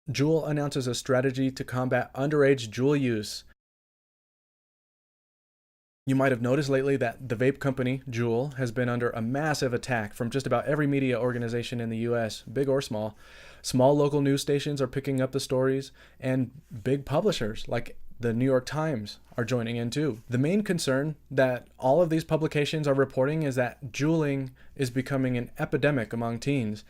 Juul announces a strategy to combat underage Juul use. You might have noticed lately that the vape company, Juul, has been under a massive attack from just about every media organization in the US, big or small. Small local news stations are picking up the stories, and big publishers like the New York Times are joining in too. The main concern that all of these publications are reporting is that juuling is becoming an epidemic among teens.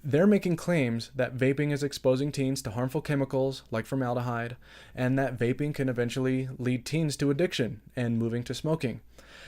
They're making claims that vaping is exposing teens to harmful chemicals like formaldehyde, and that vaping can eventually lead teens to addiction and moving to smoking.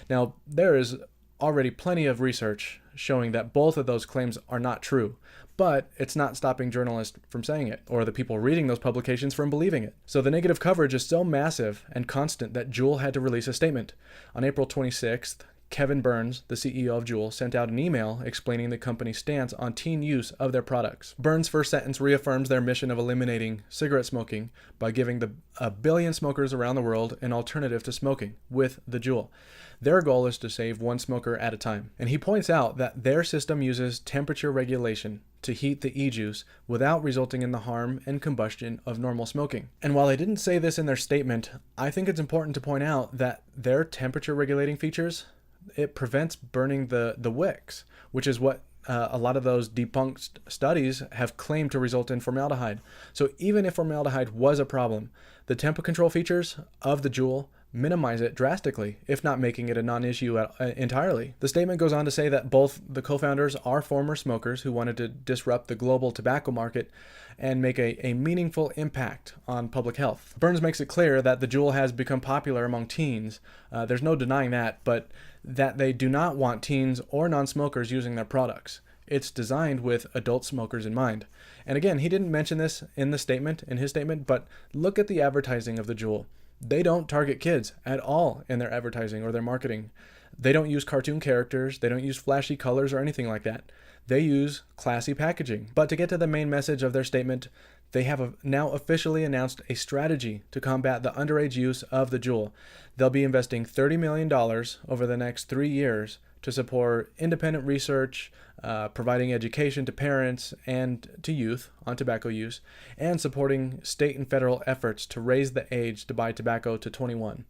Now, there is already plenty of research showing that both of those claims are not true, but it's not stopping journalists from saying it, or the people reading those publications from believing it. So the negative coverage is so massive and constant that Juul had to release a statement. On April 26th, Kevin Burns, the CEO of Juul, sent out an email explaining the company's stance on teen use of their products. Burns' first sentence reaffirms their mission of eliminating cigarette smoking by giving a billion smokers around the world an alternative to smoking with the Juul. Their goal is to save one smoker at a time. And he points out that their system uses temperature regulation to heat the e-juice without resulting in the harm and combustion of normal smoking. And while they didn't say this in their statement, I think it's important to point out that their temperature regulating features, it prevents burning the wicks, which is what a lot of those debunked studies have claimed to result in formaldehyde. So even if formaldehyde was a problem, the temp control features of the Juul minimize it drastically, if not making it a non-issue entirely. The statement goes on to say that both the co-founders are former smokers who wanted to disrupt the global tobacco market and make a meaningful impact on public health. Burns makes it clear that the Juul has become popular among teens. There's no denying that, but that they do not want teens or non-smokers using their products. It's designed with adult smokers in mind. And again, he didn't mention this in his statement, but look at the advertising of the Juul. They don't target kids at all in their advertising or their marketing. They don't use cartoon characters. They don't use flashy colors or anything like that. They use classy packaging. But to get to the main message of their statement, they have now officially announced a strategy to combat the underage use of the Juul. They'll be investing $30 million over the next 3 years to support independent research, providing education to parents and to youth on tobacco use, and supporting state and federal efforts to raise the age to buy tobacco to 21.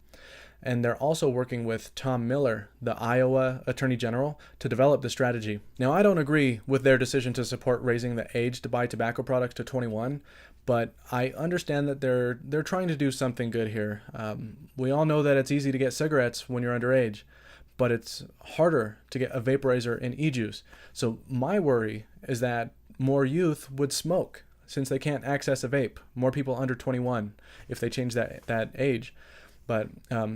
And they're also working with Tom Miller, the Iowa Attorney General, to develop the strategy. Now, I don't agree with their decision to support raising the age to buy tobacco products to 21, but I understand that they're trying to do something good here. We all know that it's easy to get cigarettes when you're underage, but it's harder to get a vaporizer and e-juice. So my worry is that more youth would smoke since they can't access a vape. More people under 21 if they change that age. But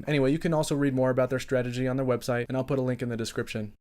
anyway, you can also read more about their strategy on their website, and I'll put a link in the description.